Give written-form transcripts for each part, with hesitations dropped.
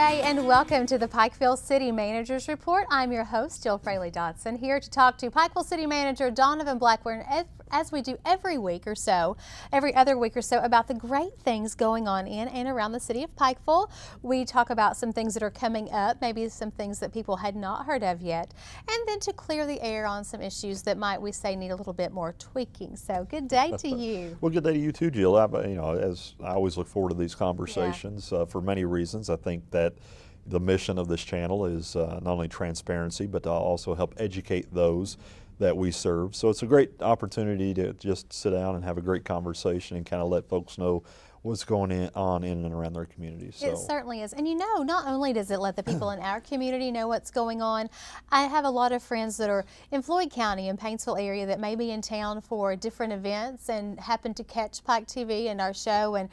day and welcome to the Pikeville City Managers Report. I'm your host, Jill Fraley Dodson, here to talk to Pikeville City Manager Donovan Blackburn, as we do every other week or so, about the great things going on in and around the city of Pikeville. We talk about some things that are coming up, maybe some things that people had not heard of yet, and then to clear the air on some issues that we say need a little bit more tweaking. So good day to you. Well, good day to you too, Jill. As I always look forward to these conversations for many reasons. I think that the mission of this channel is not only transparency, but to also help educate those that we serve. So it's a great opportunity to just sit down and have a great conversation and kind of let folks know what's going on in and around their communities. So. It certainly is. And not only does it let the people in our community know what's going on, I have a lot of friends that are in Floyd County and Paintsville area that may be in town for different events and happen to catch Pike TV and our show and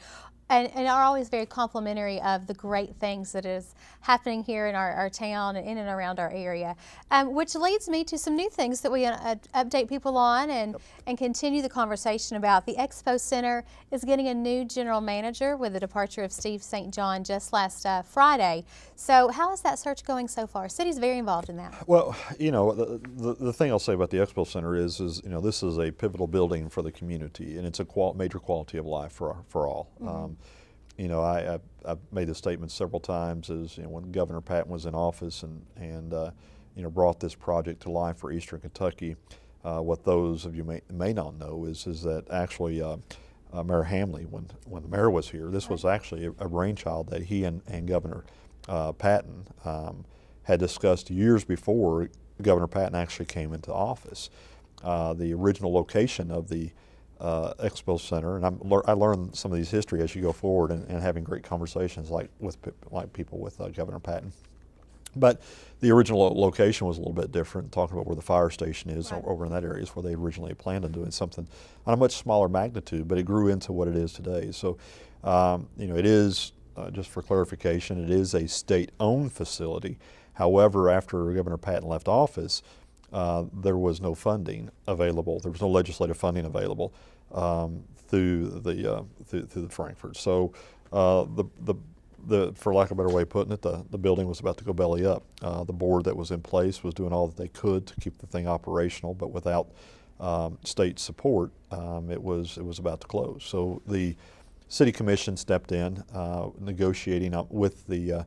are always very complimentary of the great things that is happening here in our town and in and around our area, which leads me to some new things that we update people on and continue the conversation about. The Expo Center is getting a new general manager with the departure of Steve St. John just last Friday. So how is that search going so far? City's very involved in that. Well, the thing I'll say about the Expo Center is this is a pivotal building for the community, and it's a major quality of life for all. Mm-hmm. I've made the statement several times as when Governor Patton was in office and brought this project to life for Eastern Kentucky. What those of you may not know is that actually Mayor Hamley, when the mayor was here, this was actually a brainchild that he and Governor Patton had discussed years before Governor Patton actually came into office. The original location of the Expo Center, and I learned some of these history as you go forward and having great conversations like people with Governor Patton. But the original location was a little bit different, talking about where the fire station is over in that area is where they originally planned on doing something on a much smaller magnitude, but it grew into what it is today. So, it is, just for clarification, it is a state-owned facility. However, after Governor Patton left office, there was no funding available. There was no legislative funding available through the Frankfurt. So for lack of a better way of putting it, the building was about to go belly up. The board that was in place was doing all that they could to keep the thing operational, but without state support, it was about to close. So the city commission stepped in, negotiating up with the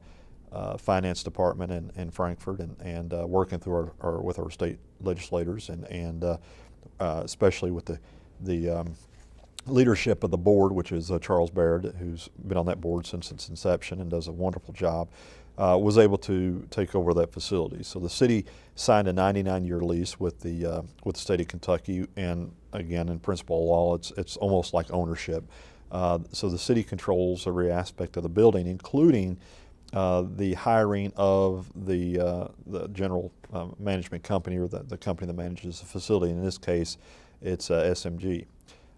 finance department in Frankfurt and working through with our state legislators and especially with the leadership of the board, which is Charles Baird, who's been on that board since its inception and does a wonderful job, was able to take over that facility. So the city signed a 99-year lease with the state of Kentucky, and again, in principle law, it's almost like ownership. So the city controls every aspect of the building, including the hiring of the general management company, or the company that manages the facility. In this case, it's SMG.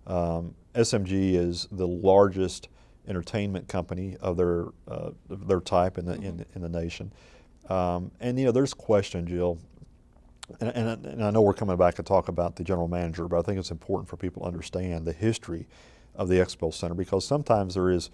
SMG is the largest entertainment company of their type in the nation. And there's question, Jill, and I know we're coming back to talk about the general manager, but I think it's important for people to understand the history of the Expo Center, because sometimes there's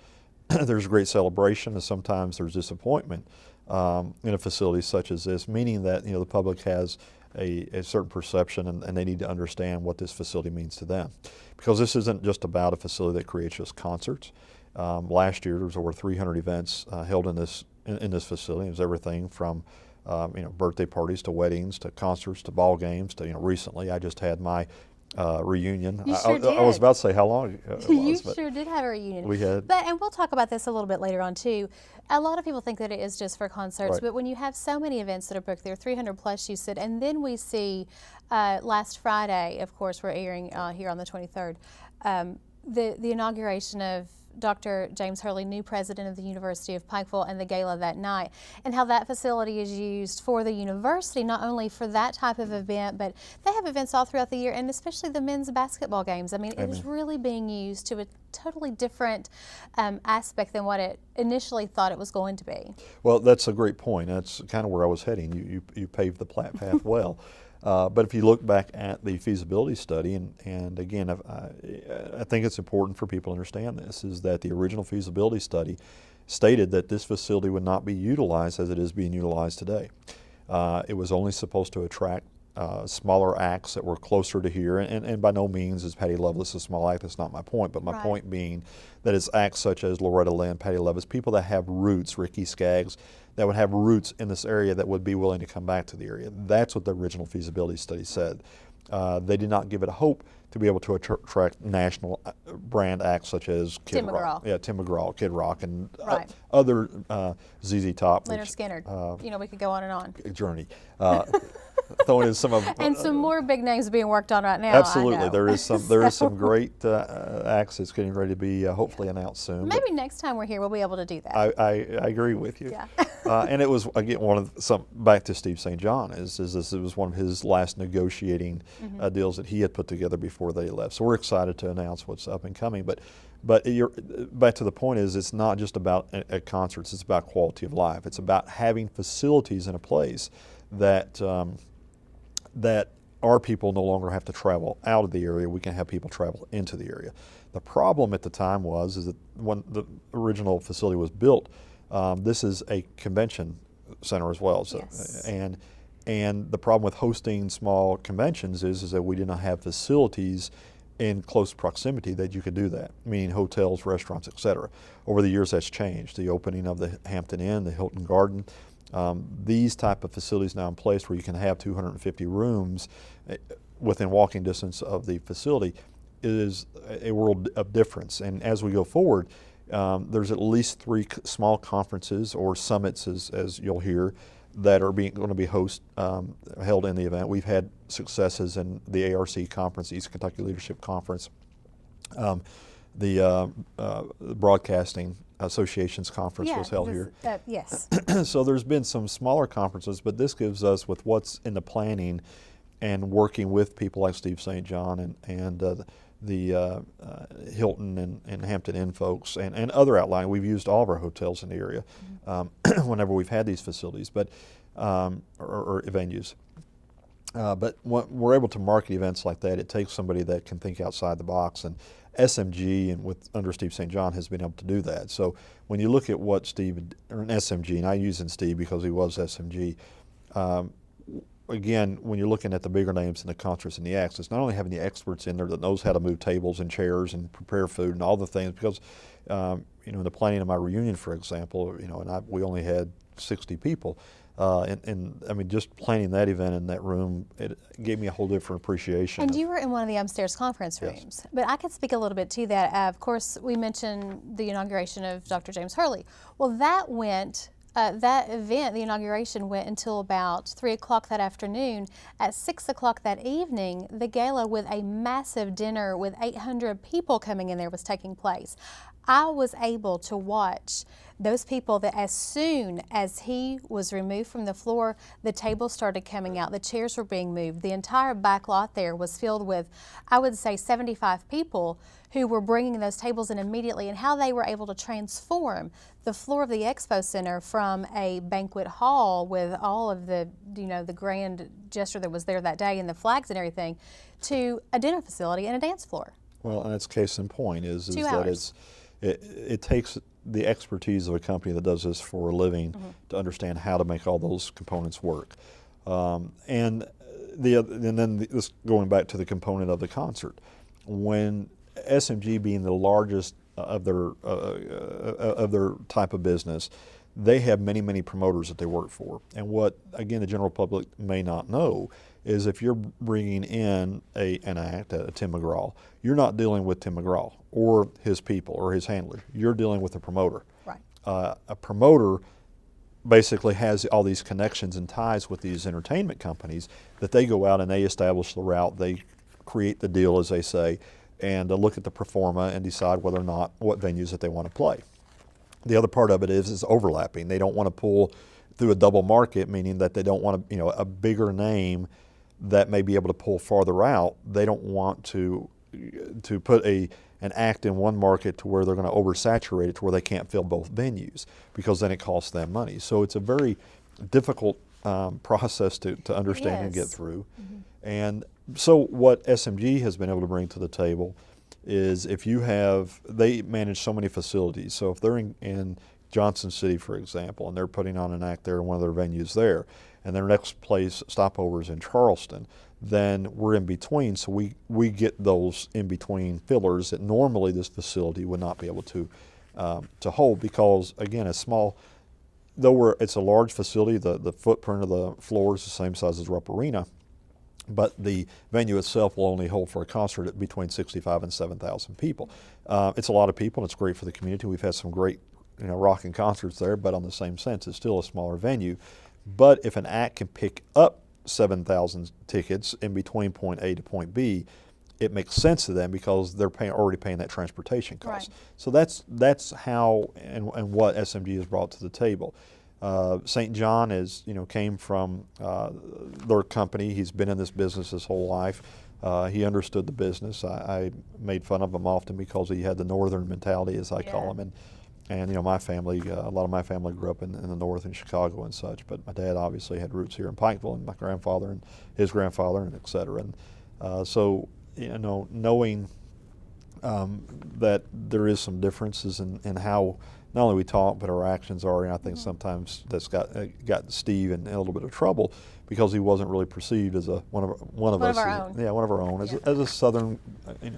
great celebration and sometimes there's disappointment in a facility such as this, meaning that the public has a certain perception and they need to understand what this facility means to them. Because this isn't just about a facility that creates just concerts. Last year there was over 300 events held in this facility. It was everything from birthday parties to weddings to concerts to ball games to recently I just had my reunion. You sure did. I was about to say how long it was. You sure did have a reunion. We had. And we'll talk about this a little bit later on too. A lot of people think that it is just for concerts, right. But when you have so many events that are booked there, 300 plus you said, and then we see last Friday, of course, we're airing here on the 23rd, the inauguration of Dr. James Hurley, new president of the University of Pikeville, and the gala that night, and how that facility is used for the university, not only for that type of event, but they have events all throughout the year, and especially the men's basketball games. I mean, it is really being used to a totally different aspect than what it initially thought it was going to be. Well, that's a great point. That's kind of where I was heading. You paved the path well. But if you look back at the feasibility study, and again, I think it's important for people to understand this, is that the original feasibility study stated that this facility would not be utilized as it is being utilized today. It was only supposed to attract smaller acts that were closer to here, and by no means is Patty Loveless a small act. That's not my point, but my Right. point being that it's acts such as Loretta Lynn, Patty Loveless, people that have roots, Ricky Skaggs, that would have roots in this area that would be willing to come back to the area. That's what the original feasibility study said. They did not give it a hope to be able to attract national brand acts such as Kid Tim Rock. McGraw. Yeah, Tim McGraw, Kid Rock, and Right. other ZZ Top. Leonard Skinner. We could go on and on. Journey. Throwing in some of And some more big names being worked on right now. absolutely. I know. There is some great acts that's getting ready to be hopefully announced soon. Maybe next time we're here, we'll be able to do that. I agree with you. Yeah. And it was again back to Steve St. John is this it was one of his last negotiating deals that he had put together before they left. So we're excited to announce what's up and coming. But you're, back to the point is it's not just about at concerts. It's about quality of life. It's about having facilities in a place that that our people no longer have to travel out of the area. We can have people travel into the area. The problem at the time is that when the original facility was built, this is a convention center as well. So, Yes. and the problem with hosting small conventions is that we did not have facilities in close proximity that you could do that, meaning hotels, restaurants, et cetera. Over the years that's changed. The opening of the Hampton Inn, the Hilton Garden, these type of facilities now in place where you can have 250 rooms within walking distance of the facility is a world of difference. And as we go forward, there's at least 3 small conferences or summits, as you'll hear, that are going to be held in the event. We've had successes in the ARC conference, East Kentucky Leadership Conference, the Broadcasting Association's conference was held here. Yes. So there's been some smaller conferences, but this gives us, with what's in the planning and working with people like Steve St. John and the Hilton and Hampton Inn folks and other outlying. We've used all of our hotels in the area whenever we've had these facilities, but or venues. But when we're able to market events like that, it takes somebody that can think outside the box, and SMG and under Steve St. John has been able to do that. So when you look at what SMG, and I use Steve because he was SMG, again, when you're looking at the bigger names in the concerts and the acts, it's not only having the experts in there that knows how to move tables and chairs and prepare food and all the things, because in the planning of my reunion, for example, we only had 60 people. And I mean, just planning that event in that room, it gave me a whole different appreciation. And you were in one of the upstairs conference Yes. rooms. But I could speak a little bit to that. Of course, we mentioned the inauguration of Dr. James Hurley. Well, that event, the inauguration, went until about 3 o'clock that afternoon. At 6 o'clock that evening, the gala with a massive dinner with 800 people coming in there was taking place. I was able to watch those people that as soon as he was removed from the floor, the tables started coming out, the chairs were being moved. The entire back lot there was filled with, I would say, 75 people who were bringing those tables in immediately, and how they were able to transform the floor of the expo center from a banquet hall with all of the, the grand gesture that was there that day and the flags and everything, to a dinner facility and a dance floor. Well, and that's case in point is 2 that hours. it takes the expertise of a company that does this for a living to understand how to make all those components work. And then this going back to the component of the concert, when SMG being the largest of their type of business, they have many promoters that they work for. And what, again, the general public may not know is if you're bringing in an act, a Tim McGraw, you're not dealing with Tim McGraw or his people or his handlers. You're dealing with a promoter. Right. A promoter basically has all these connections and ties with these entertainment companies that they go out and they establish the route, they create the deal, as they say, and look at the performa and decide whether or not what venues that they want to play. The other part of it is overlapping. They don't want to pull through a double market, meaning that they don't want a bigger name that may be able to pull farther out. They don't want to put an act in one market to where they're going to oversaturate it to where they can't fill both venues, because then it costs them money. So it's a very difficult process to understand and get through. And so what SMG has been able to bring to the table is they manage so many facilities. So if they're in Johnson City, for example, and they're putting on an act there in one of their venues there, and their next place stopover is in Charleston, then we're in between, so we get those in between fillers that normally this facility would not be able to hold, because again, it's a large facility, the footprint of the floor is the same size as Rupp Arena, but the venue itself will only hold for a concert at between 65 and 7,000 people. It's a lot of people, and it's great for the community. We've had some great rocking concerts there, but on the same sense, it's still a smaller venue. But if an act can pick up 7,000 tickets in between point A to point B, it makes sense to them because they're already paying that transportation cost. Right. So that's how and what SMG has brought to the table. St. John came from their company. He's been in this business his whole life. He understood the business. I made fun of him often because he had the northern mentality, as I call him, and my family, a lot of my family grew up in the north in Chicago and such. But my dad obviously had roots here in Pikeville, and my grandfather and his grandfather, and et cetera. And so knowing that there is some differences in how not only we talk but our actions are, and I think sometimes that's got Steve in a little bit of trouble because he wasn't really perceived as one of us. Of our own. Yeah, one of our own as a southern.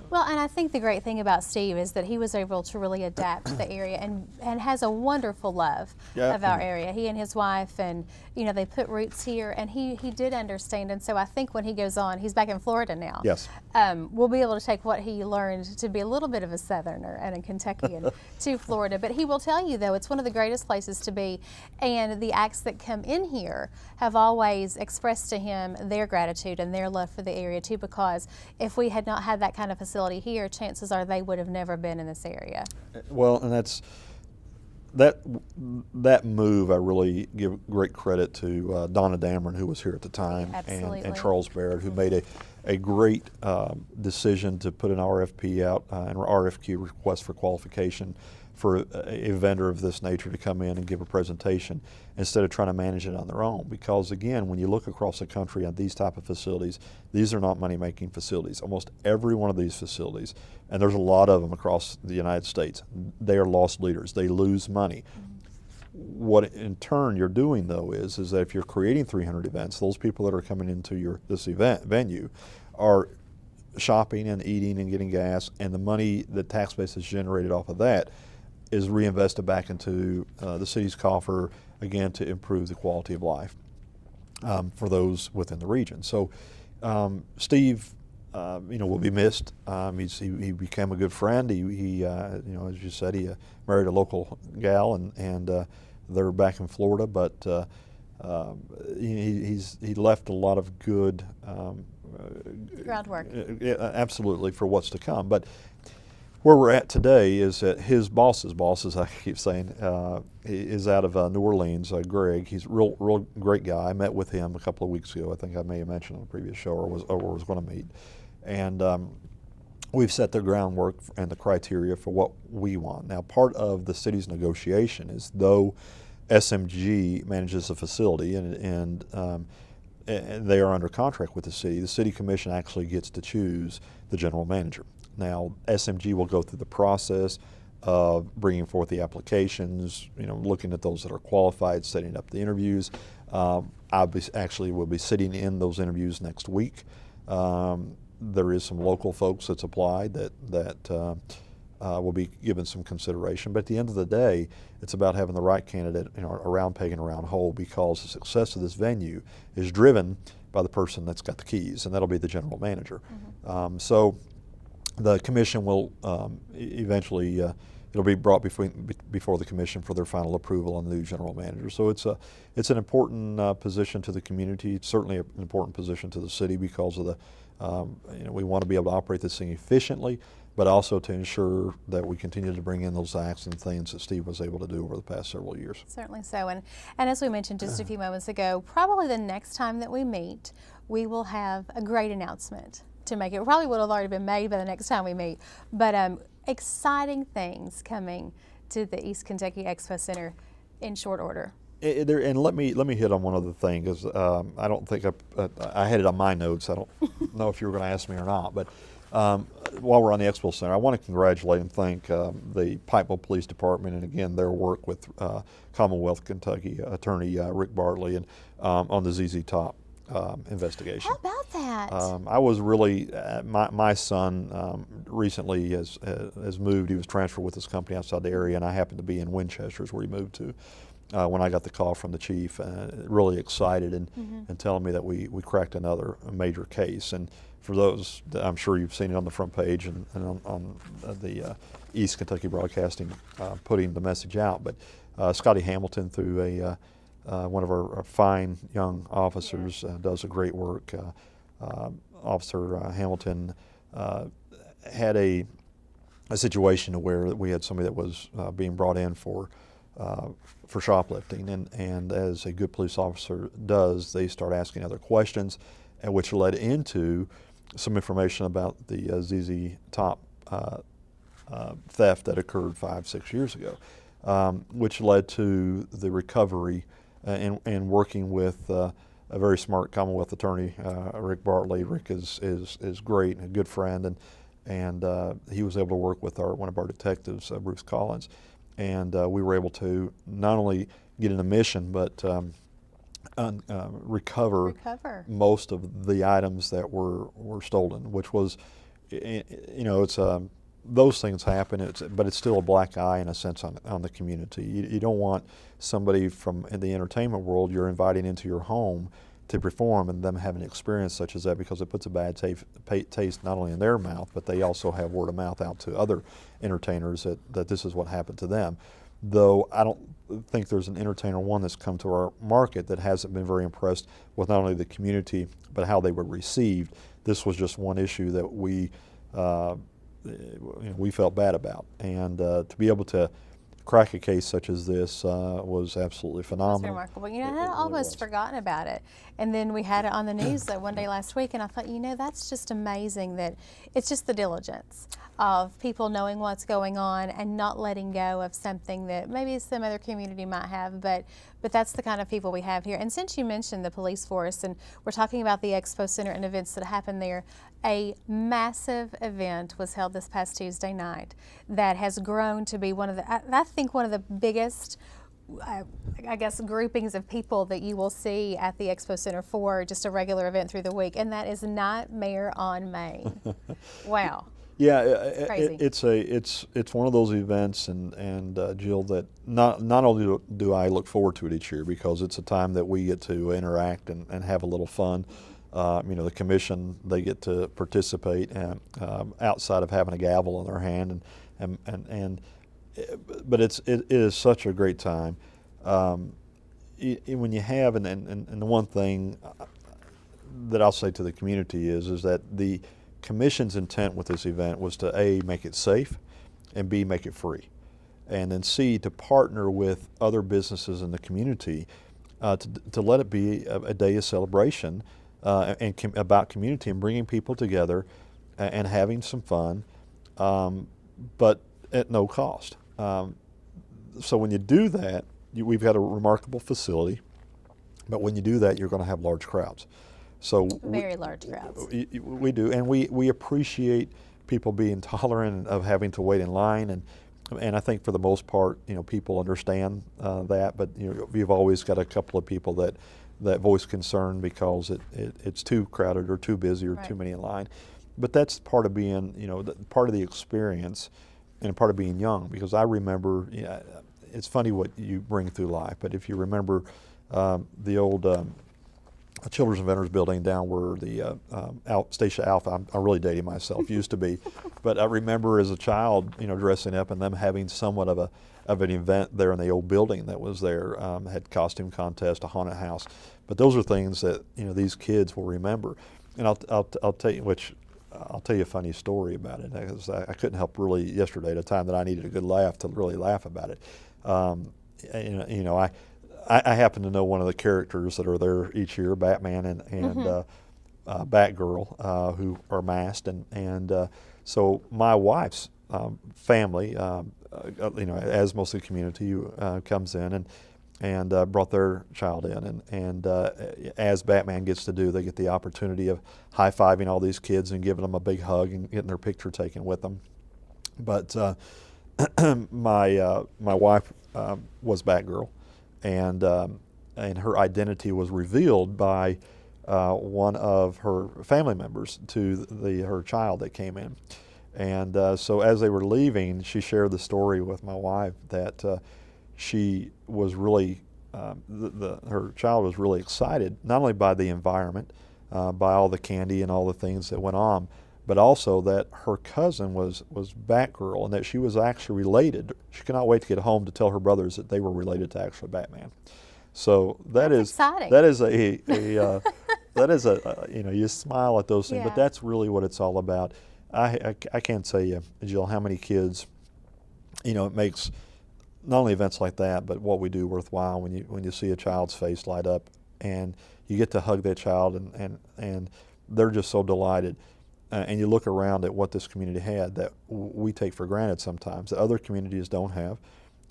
Well, and I think the great thing about Steve is that he was able to really adapt to the area and has a wonderful love of our area. He and his wife, and they put roots here, and he did understand. And so I think when he goes on, he's back in Florida now. Yes. We'll be able to take what he learned to be a little bit of a Southerner and a Kentuckian to Florida. But he will tell you, though, it's one of the greatest places to be, and the acts that come in here have always expressed to him their gratitude and their love for the area too, because if we had not had that kind of facility here, chances are they would have never been in this area. Well, and that move I really give great credit to Donna Dameron, who was here at the time, and Charles Barrett, who made a great decision to put an RFP out, an RFQ, request for qualification, for a vendor of this nature to come in and give a presentation instead of trying to manage it on their own. Because again, when you look across the country at these type of facilities, these are not money-making facilities. Almost every one of these facilities, and there's a lot of them across the United States, they are loss leaders. They lose money. What in turn you're doing though is that if you're creating 300 events, those people that are coming into this venue are shopping and eating and getting gas, and the money the tax base is generated off of that is reinvested back into the city's coffer, again, to improve the quality of life for those within the region. So Steve, will be missed. He became a good friend. He as you said, he married a local gal, and they're back in Florida. But he left a lot of good groundwork. Absolutely, for what's to come. But where we're at today is that his boss's boss, as I keep saying, is out of New Orleans. Greg, he's a real great guy. I met with him a couple of weeks ago. I think I may have mentioned on the previous show, or was going to meet. And we've set the groundwork and the criteria for what we want. Now, part of the city's negotiation is, though SMG manages the facility and they are under contract with the city commission actually gets to choose the general manager. Now, SMG will go through the process of bringing forth the applications, looking at those that are qualified, setting up the interviews. I will be sitting in those interviews next week. There is some local folks that's applied that will be given some consideration. But at the end of the day, it's about having the right candidate, a round peg and a round hole, because the success of this venue is driven by the person that's got the keys, and that'll be the general manager. So the commission will eventually, it'll be brought before the commission for their final approval on the new general manager. So it's an important position to the community. It's certainly an important position to the city because of we want to be able to operate this thing efficiently, but also to ensure that we continue to bring in those acts and things that Steve was able to do over the past several years. Certainly so. And as we mentioned just a few moments ago, probably the next time that we meet, we will have a great announcement to make. It probably would have already been made by the next time we meet, but exciting things coming to the East Kentucky Expo Center in short order. And let me hit on one other thing, because I don't think I had it on my notes. I don't know if you were going to ask me or not, but while we're on the Expo Center, I want to congratulate and thank the Pikeville Police Department, and again their work with Commonwealth Kentucky Attorney Rick Bartley and on the ZZ Top investigation. How about that? I was really my son recently has moved. He was transferred with his company outside the area, and I happened to be in Winchester, is where he moved to. When I got the call from the chief, really excited and telling me that we cracked another major case. And for those, I'm sure you've seen it on the front page and on the East Kentucky Broadcasting putting the message out. But Scotty Hamilton, through one of our fine young officers, does a great work. Officer Hamilton had a situation where we had somebody that was being brought in for shoplifting, and as a good police officer does, they start asking other questions, and which led into some information about the ZZ Top theft that occurred 5-6 years ago, which led to the recovery and working with a very smart Commonwealth attorney, Rick Bartley. Rick is great and a good friend, and he was able to work with one of our detectives, Bruce Collins, and we were able to not only get in a mission, but recover most of the items that were stolen, which was, it's those things happen, but it's still a black eye in a sense on the community. You don't want somebody from in the entertainment world you're inviting into your home to perform and them having an experience such as that, because it puts a bad taste not only in their mouth, but they also have word of mouth out to other entertainers that this is what happened to them. Though I don't think there's an entertainer that's come to our market that hasn't been very impressed with not only the community but how they were received. This was just one issue that we felt bad about, and to be able to crack a case such as this was absolutely phenomenal. That's remarkable. I had almost forgotten about it, and then we had it on the news one day last week, and I thought, that's just amazing that it's just the diligence of people knowing what's going on and not letting go of something that maybe some other community might have, but that's the kind of people we have here. And since you mentioned the police force, and we're talking about the Expo Center and events that happen there, a massive event was held this past Tuesday night that has grown to be one of the biggest, I guess, groupings of people that you will see at the Expo Center for just a regular event through the week, and that is Nightmare on Main. Wow. Yeah, it's crazy. It's one of those events, and Jill, that not only do I look forward to it each year because it's a time that we get to interact and have a little fun. The commission, they get to participate and outside of having a gavel in their hand, but it is such a great time. When you have and the one thing that I'll say to the community is that the Commission's intent with this event was to A, make it safe, and B, make it free, and then C, to partner with other businesses in the community to let it be a day of celebration and about community and bringing people together and having some fun, but at no cost. So when you do that, we've got a remarkable facility, but when you do that, you're going to have large crowds. So very large crowds. We do, and we appreciate people being tolerant of having to wait in line, and I think for the most part, people understand that. But you've always got a couple of people that voice concern because it's too crowded or too busy or too many in line. But that's part of being, part of the experience and part of being young. Because I remember, it's funny what you bring through life. But if you remember the old Children's Inventors Building down where the Station Alpha, I'm really dating myself, used to be, but I remember as a child, dressing up and them having somewhat of an event there in the old building that was there, had costume contest, a haunted house, but those are things that these kids will remember. And I'll tell you a funny story about it, because I couldn't help really yesterday at a time that I needed a good laugh to really laugh about it. I happen to know one of the characters that are there each year, Batman and Batgirl, who are masked, and so my wife's family, as most of the community comes in, and brought their child in. And as Batman gets to do, they get the opportunity of high-fiving all these kids and giving them a big hug and getting their picture taken with them. But my wife was Batgirl, and her identity was revealed by one of her family members to her child that came in. And so as they were leaving, she shared the story with my wife that she was really, her child was really excited, not only by the environment, by all the candy and all the things that went on, but also that her cousin was Batgirl and that she was actually related. She could not wait to get home to tell her brothers that they were related to actually Batman. So That's exciting. that is that is you smile at those things, Yeah. but that's really what it's all about. I can't tell you, Jill, how many kids, it makes not only events like that, but what we do worthwhile when you see a child's face light up and you get to hug that child and they're just so delighted. And you look around at what this community had that we take for granted sometimes, that other communities don't have,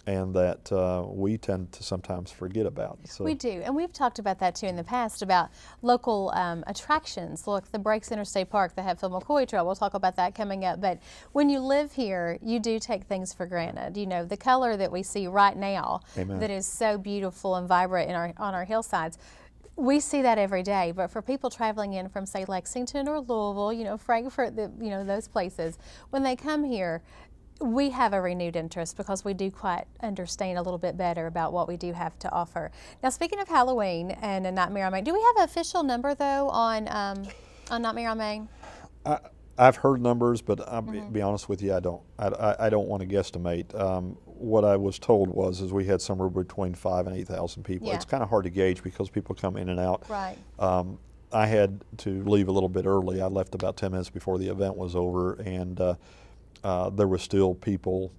and that we tend to sometimes forget about. So. We do, and we've talked about that too in the past about local attractions. Look, the Breaks Interstate Park, the Hatfield McCoy Trail, we'll talk about that coming up. But when you live here, you do take things for granted. The color that we see right now, Amen. That is so beautiful and vibrant on our hillsides. We see that every day, but for people traveling in from, say, Lexington or Louisville, Frankfort, those places, when they come here, we have a renewed interest because we do quite understand a little bit better about what we do have to offer. Now, speaking of Halloween and A Nightmare on Main, do we have an official number though on Nightmare on Main? I've heard numbers, but I'll be honest with you, I don't. I don't want to guesstimate. What I was told is we had somewhere between 5,000 and 8,000 people. Yeah. It's kind of hard to gauge because people come in and out. Right. I had to leave a little bit early. I left about 10 minutes before the event was over, and there were still people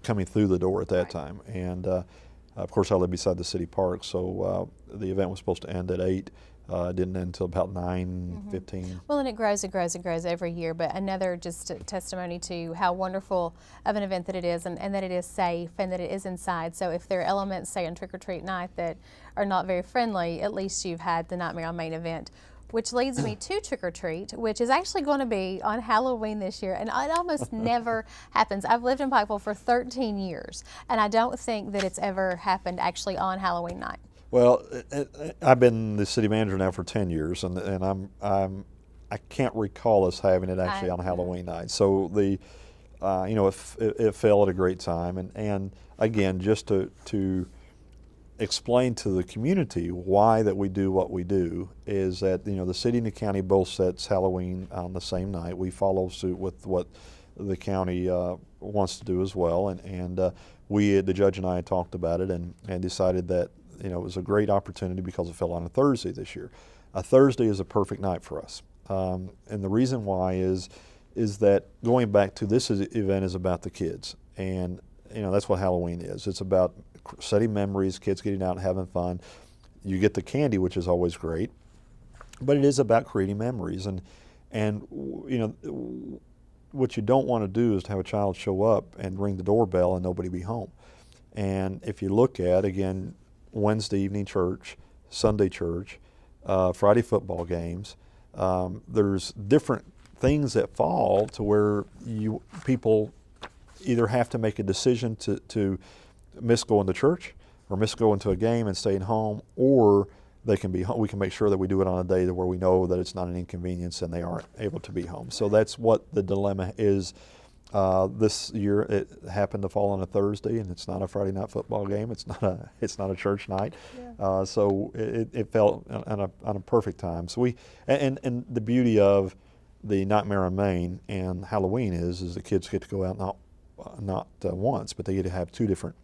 coming through the door at that time. And of course, I live beside the city park, so the event was supposed to end at 8. It didn't end until about 9:15. Well, and it grows and grows and grows every year, but another just testimony to how wonderful of an event that it is, and that it is safe and that it is inside. So if there are elements, say, on Trick or Treat night that are not very friendly, at least you've had the Nightmare on Main event. Which leads me to Trick or Treat, which is actually going to be on Halloween this year, and it almost never happens. I've lived in Pikeville for 13 years, and I don't think that it's ever happened actually on Halloween night. Well, I've been the city manager now for 10 years, and I can't recall us having it actually on Halloween night. So it fell at a great time, and again, just to explain to the community why that we do what we do is that the city and the county both sets Halloween on the same night. We follow suit with what the county wants to do as well, and the judge and I talked about it and decided that it was a great opportunity because it fell on a Thursday this year. A Thursday is a perfect night for us, and the reason why is that going back to this event is about the kids, and that's what Halloween is. It's about setting memories, kids getting out and having fun. You get the candy, which is always great, but it is about creating memories. And what you don't want to do is to have a child show up and ring the doorbell and nobody be home. And if you look at, again, Wednesday evening church, Sunday church, Friday football games, there's different things that fall to where people either have to make a decision to miss going to church or miss going to a game and staying home, or they can be home. We can make sure that we do it on a day where we know that it's not an inconvenience and they aren't able to be home. So that's what the dilemma is. This year it happened to fall on a Thursday, and it's not a Friday night football game. It's not a church night. Yeah. So it fell on a perfect time. So and the beauty of the Nightmare on Main and Halloween is the kids get to go out not once, but they get to have two different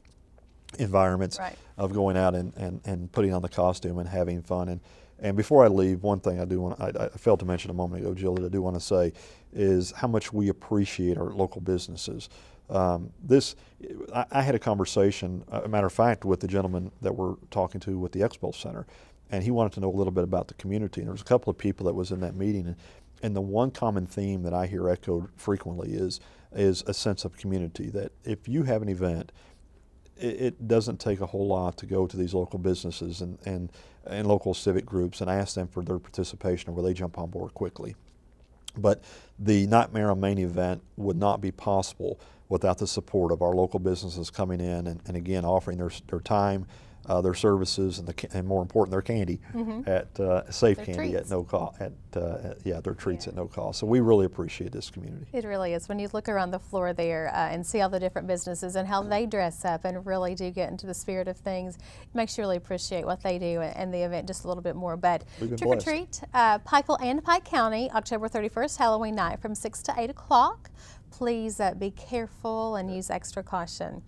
environments of going out and putting on the costume and having fun. And before I leave, one thing I failed to mention a moment ago, Jill, that I do want to say is how much we appreciate our local businesses. I had a conversation, a matter of fact, with the gentleman that we're talking to with the Expo Center, and he wanted to know a little bit about the community. And there was a couple of people that was in that meeting, and the one common theme that I hear echoed frequently is a sense of community, that if you have an event, it doesn't take a whole lot to go to these local businesses and local civic groups and ask them for their participation, where they jump on board quickly. But the Nightmare on Main event would not be possible without the support of our local businesses coming in and again offering their time, their services, and more important, their candy at safe Their candy treats. at no cost. Their treats at no cost. So we really appreciate this community. It really is. When you look around the floor there and see all the different businesses and how they dress up and really do get into the spirit of things, it makes you really appreciate what they do and the event just a little bit more. But We've been trick or blessed. treat, Pikeville and Pike County, October 31st, Halloween night from 6 to 8 o'clock. Please be careful and use extra caution.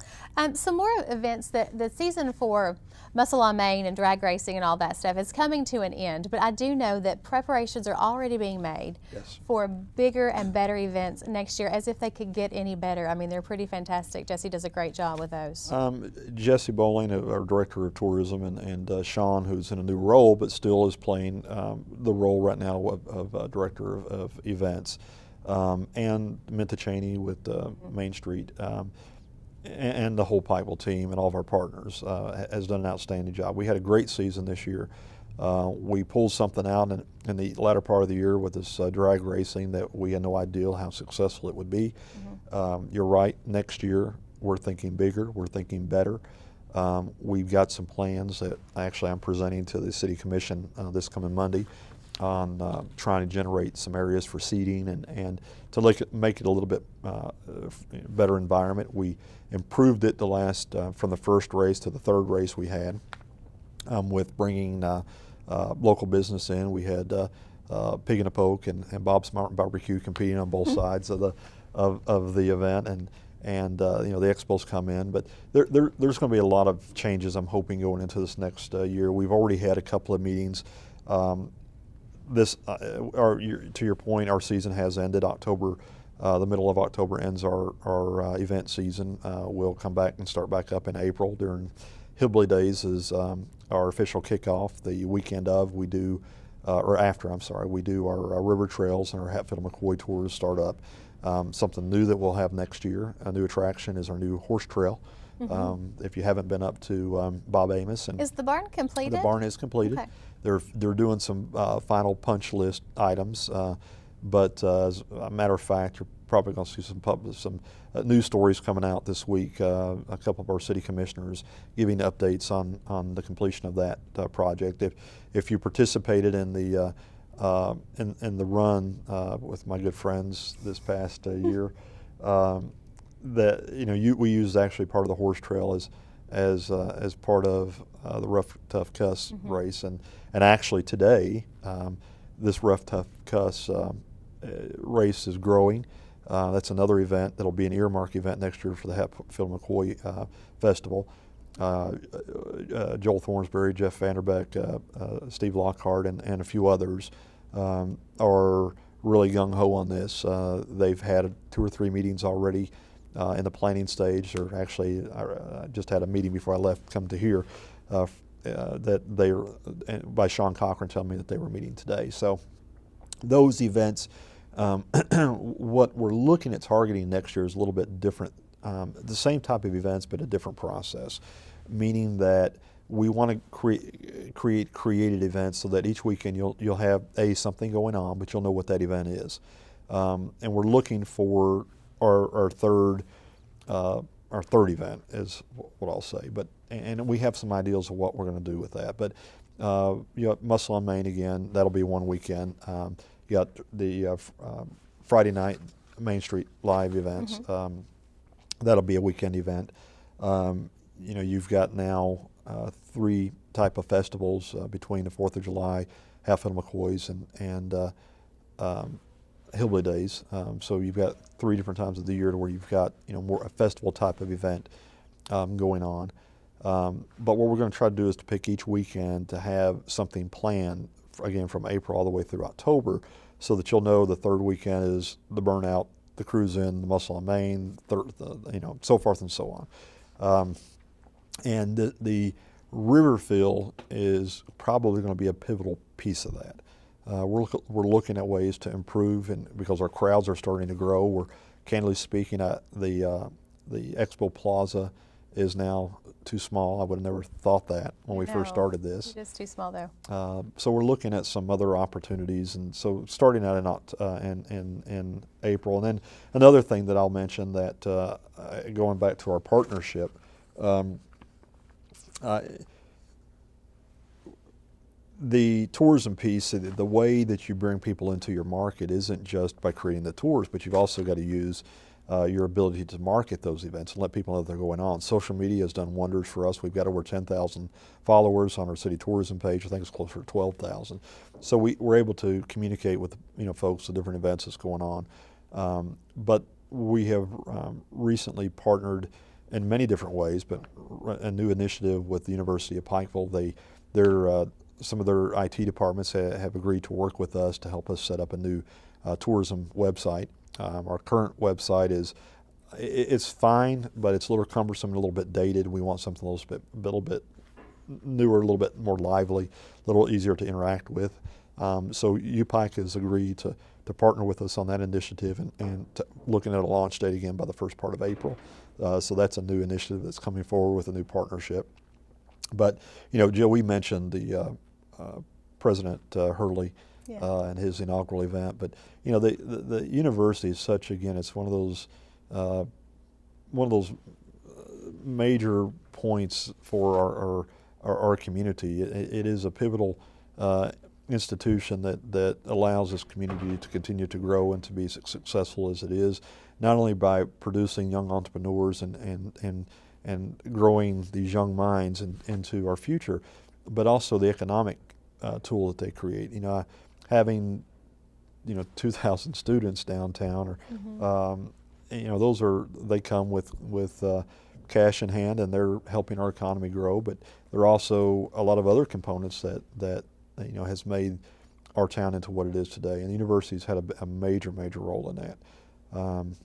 Some more events. The season for Muscle on Main and drag racing and all that stuff is coming to an end, but I do know that preparations are already being made Yes. for bigger and better events next year, as if they could get any better. I mean, they're pretty fantastic. Jesse does a great job with those. Jesse Bowling, our director of tourism, and Sean, who's in a new role but still is playing the role right now of director of events, and Minta Cheney with Main Street, and the whole Pikeville team and all of our partners has done an outstanding job. We had a great season this year. We pulled something out in the latter part of the year with this drag racing that we had no idea how successful it would be. You're right, next year we're thinking bigger, we're thinking better. We've got some plans that actually I'm presenting to the City Commission this coming Monday on trying to generate some areas for seating and to make it a little bit better environment. We improved it from the first race to the third race we had with bringing local business in. We had Pig and a Poke and Bob's Mountain Barbecue competing on both sides of the event, and the expos come in. But there's going to be a lot of changes, I'm hoping, going into this next year. We've already had a couple of meetings. To your point, our season has ended. The middle of October ends our event season. We'll come back and start back up in April. During Hillbilly Days is our official kickoff. The weekend of we do our river trails and our Hatfield and McCoy tours start up. Something new that we'll have next year, a new attraction, is our new horse trail. If you haven't been up to Bob Amos, and Is the barn completed? the barn is completed. Okay. They're doing some final punch list items, but as a matter of fact, you're probably going to see some news stories coming out this week. A couple of our city commissioners giving updates on the completion of that project. If you participated in the run with my good friends this past year, we used actually part of the horse trail as part of the Rough Tough Cuss race, and actually today this Rough Tough Cuss race is growing. That's another event that'll be an earmark event next year for the Hatfield McCoy Festival. Joel Thornsberry, Jeff Vanderbeck, Steve Lockhart, and a few others are really gung-ho on this. They've had 2 or 3 meetings already in the planning stage, or actually I just had a meeting before I left come to here that they are, by Sean Cochran telling me that they were meeting today. So those events, what we're looking at targeting next year is a little bit different. The same type of events, but a different process, meaning that we want to create created events so that each weekend you'll have something going on, but you'll know what that event is. And we're looking for our third event is what I'll say. And we have some ideas of what we're going to do with that. But Muscle on Main again, that'll be one weekend. You got the Friday night Main Street live events. That'll be a weekend event. You've got now 3 type of festivals between the 4th of July, Hatfield McCoy's, and Hillbilly Days. So you've got 3 different times of the year to where you've got more a festival type of event going on. But what we're going to try to do is to pick each weekend to have something planned, again, from April all the way through October, so that you'll know the third weekend is the Burnout, the Cruise In, the Muscle on Main, so forth and so on. And the Riverfield is probably going to be a pivotal piece of that. We're looking at ways to improve, and because our crowds are starting to grow, we're candidly speaking at the Expo Plaza is now too small. I would have never thought that when we first started this. It is too small, though. So we're looking at some other opportunities, and so starting out in April. And then another thing that I'll mention that going back to our partnership, the tourism piece, the way that you bring people into your market isn't just by creating the tours, but you've also got to use your ability to market those events and let people know they're going on. Social media has done wonders for us. We've got over 10,000 followers on our city tourism page. I think it's closer to 12,000. So we're able to communicate with folks the different events that's going on. But we have recently partnered in many different ways, but a new initiative with the University of Pikeville. Some of their IT departments have agreed to work with us to help us set up a new tourism website. Our current website it's fine, but it's a little cumbersome and a little bit dated. We want something a little bit newer, a little bit more lively, a little easier to interact with. So UPike has agreed to partner with us on that initiative and looking at a launch date again by the first part of April. So that's a new initiative that's coming forward with a new partnership. But Jill, we mentioned the President Hurley. Yeah. And his inaugural event, but the university is such, again, it's one of those major points for our community. It is a pivotal institution that allows this community to continue to grow and to be successful as it is, not only by producing young entrepreneurs and growing these young minds into our future, but also the economic tool that they create. Having 2,000 students downtown, or they come with cash in hand, and they're helping our economy grow. But there are also a lot of other components that has made our town into what it is today, and the university's had a major role in that.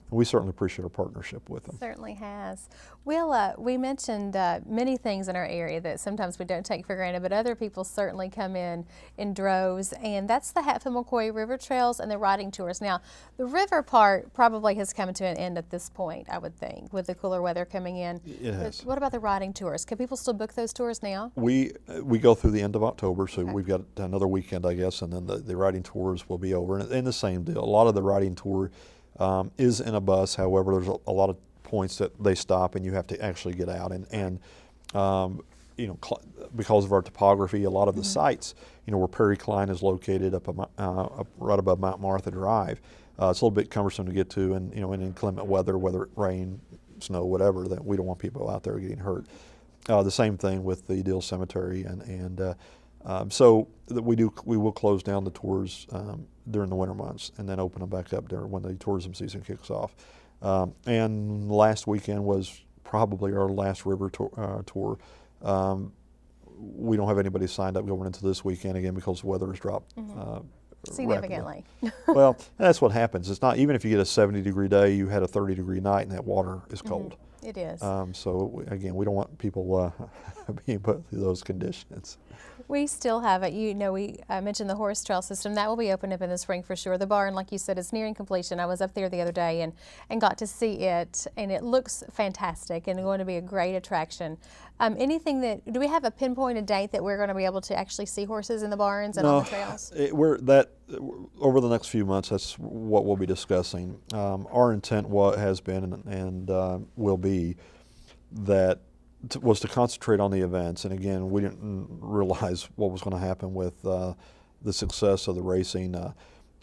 We certainly appreciate our partnership with them. Certainly has. Will, we mentioned many things in our area that sometimes we don't take for granted, but other people certainly come in droves, and that's the Hatfield-McCoy River Trails and the riding tours. Now, the river part probably has come to an end at this point, I would think, with the cooler weather coming in. It has. But what about the riding tours? Can people still book those tours now? We go through the end of October, so we've got another weekend, I guess, and then the riding tours will be over. And the same deal. A lot of the riding tour is in a bus. However, there's a lot of points that they stop and you have to actually get out. And because of our topography, a lot of the sites, where Prairie Klein is located up right above Mount Martha Drive, it's a little bit cumbersome to get to, and in inclement weather, whether it rain, snow, whatever, that we don't want people out there getting hurt. The same thing with the Deal Cemetery, so we will close down the tours during the winter months and then open them back up when the tourism season kicks off. And last weekend was probably our last river tour. We don't have anybody signed up going into this weekend again because the weather has dropped significantly. Well, that's what happens. It's not, even if you get a 70-degree day, you had a 30-degrry night and that water is cold. It is. So again, we don't want people being put through those conditions. We still have it. We mentioned the horse trail system. That will be opened up in the spring for sure. The barn, like you said, is nearing completion. I was up there the other day and got to see it, and it looks fantastic and going to be a great attraction. Do we have a pinpointed date that we're going to be able to actually see horses in the barns and on the trails? Over the next few months, that's what we'll be discussing. Our intent has been and will be was to concentrate on the events. And again, we didn't realize what was going to happen with the success of the racing.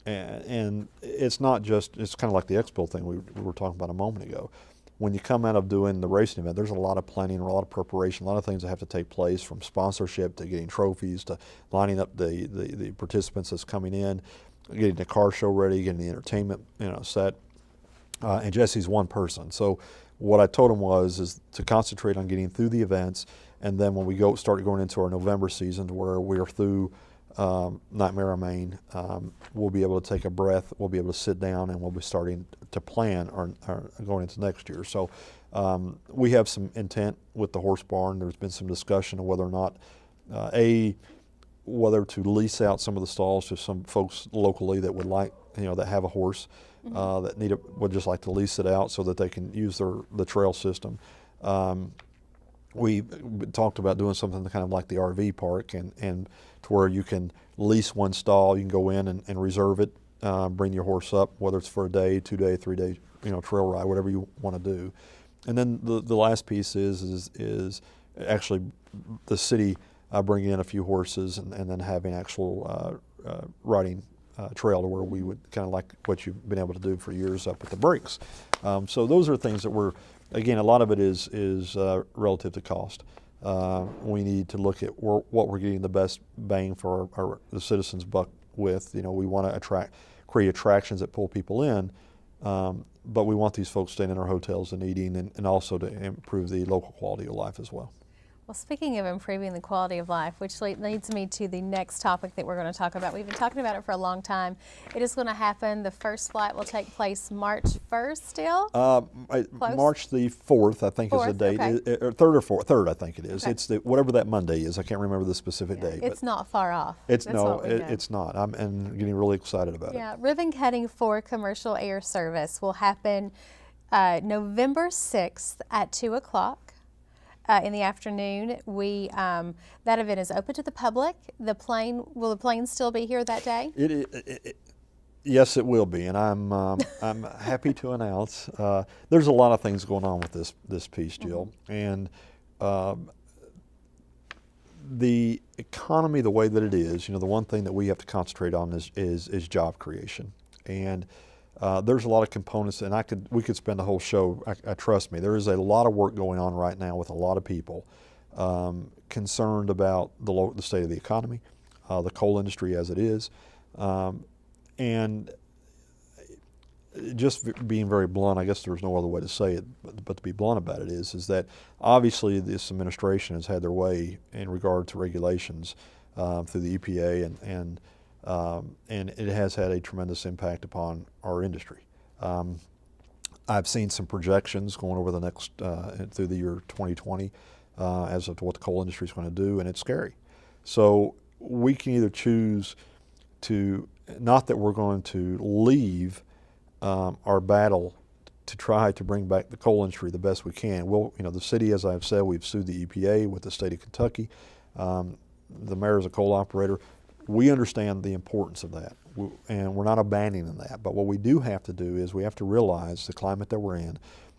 And it's not just, it's kind of like the Expo thing we were talking about a moment ago. When you come out of doing the racing event, there's a lot of planning, a lot of preparation, a lot of things that have to take place, from sponsorship to getting trophies to lining up the participants that's coming in, getting the car show ready, getting the entertainment set. And Jesse's one person. So what I told him is to concentrate on getting through the events, and then when we start going into our November season, where we are through Nightmare Main, we'll be able to take a breath, we'll be able to sit down, and we'll be starting to plan our going into next year. So we have some intent with the horse barn. There's been some discussion of whether or not whether to lease out some of the stalls to some folks locally that would like, that have a horse, that would just like to lease it out so that they can use the trail system. we talked about doing something kind of like the RV park, and to where you can lease one stall, you can go in and reserve it, bring your horse up, whether it's for a day, 2 day, 3 day, trail ride, whatever you want to do. And then the last piece is actually the city bringing in a few horses and then having actual riding trail to where we would kind of like what you've been able to do for years up at the breaks. So those are things that we're, again, a lot of it is relative to cost. We need to look at what we're getting the best bang for the citizens' buck with. We want to create attractions that pull people in, but we want these folks staying in our hotels and eating, and also to improve the local quality of life as well. Well, speaking of improving the quality of life, which leads me to the next topic that we're going to talk about. We've been talking about it for a long time. It is going to happen. The first flight will take place March 1st still? March the 4th, I think, is the date. Okay. Or 3rd or 4th. 3rd, I think it is. Okay. It's whatever that Monday is. I can't remember the specific date. It's not far off. It's not. I'm getting really excited about it. Yeah, ribbon cutting for commercial air service will happen November 6th at 2 o'clock. In the afternoon. That event is open to the public. Will the plane still be here that day? Yes, it will be, and I'm happy to announce there's a lot of things going on with this piece, Jill, and the economy the way that it is. The one thing that we have to concentrate on is job creation, and there's a lot of components, and we could spend a whole show. Trust me, there is a lot of work going on right now with a lot of people concerned about the state of the economy, the coal industry as it is, and just being very blunt. I guess there's no other way to say it, but to be blunt about it is that obviously this administration has had their way in regard to regulations through the EPA and it has had a tremendous impact upon our industry. I've seen some projections going over the next through the year 2020 as to what the coal industry is going to do, and it's scary. So we can either choose to, not that we're going to leave our battle to try to bring back the coal industry the best we can. The city, as I've said, we've sued the EPA with the state of Kentucky. The mayor is a coal operator. We understand the importance of that, and we're not abandoning that. But what we do have to do is we have to realize the climate that we're in,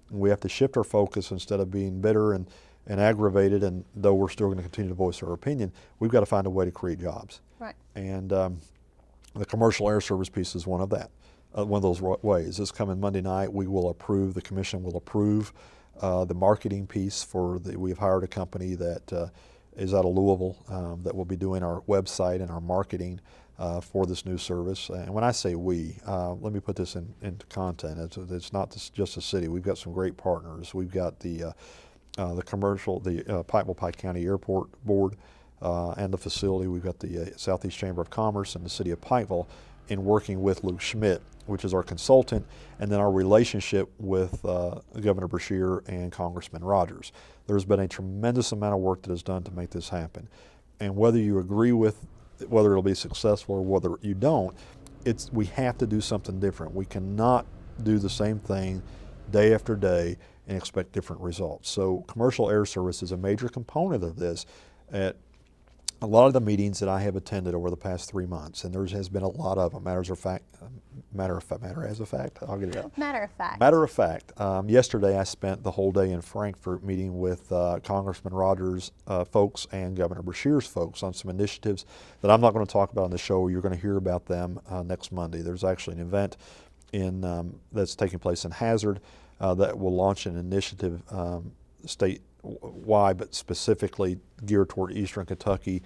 and we have to shift our focus. Instead of being bitter and aggravated, and though we're still going to continue to voice our opinion, we've got to find a way to create jobs. Right. And the commercial air service piece is one of those ways. This coming Monday night, the commission will approve the marketing piece we've hired a company that is out of Louisville that will be doing our website and our marketing for this new service. And when I say let me put this into content. It's not just the city. We've got some great partners. We've got the Pikeville Pike County Airport Board and the facility. We've got the Southeast Chamber of Commerce and the City of Pikeville in working with Luke Schmidt, which is our consultant, and then our relationship with Governor Beshear and Congressman Rogers. There's been a tremendous amount of work that is done to make this happen. And whether you agree with whether it'll be successful or whether you don't, we have to do something different. We cannot do the same thing day after day and expect different results. So commercial air service is a major component of this. At a lot of the meetings that I have attended over the past 3 months, and there has been a lot of them. Matter as a fact, I'll get it out. Matter of fact. Yesterday I spent the whole day in Frankfurt meeting with Congressman Rogers' folks and Governor Beshear's folks on some initiatives that I'm not going to talk about on the show. You're going to hear about them next Monday. There's actually an event that's taking place in Hazard that will launch an initiative statewide, but specifically geared toward Eastern Kentucky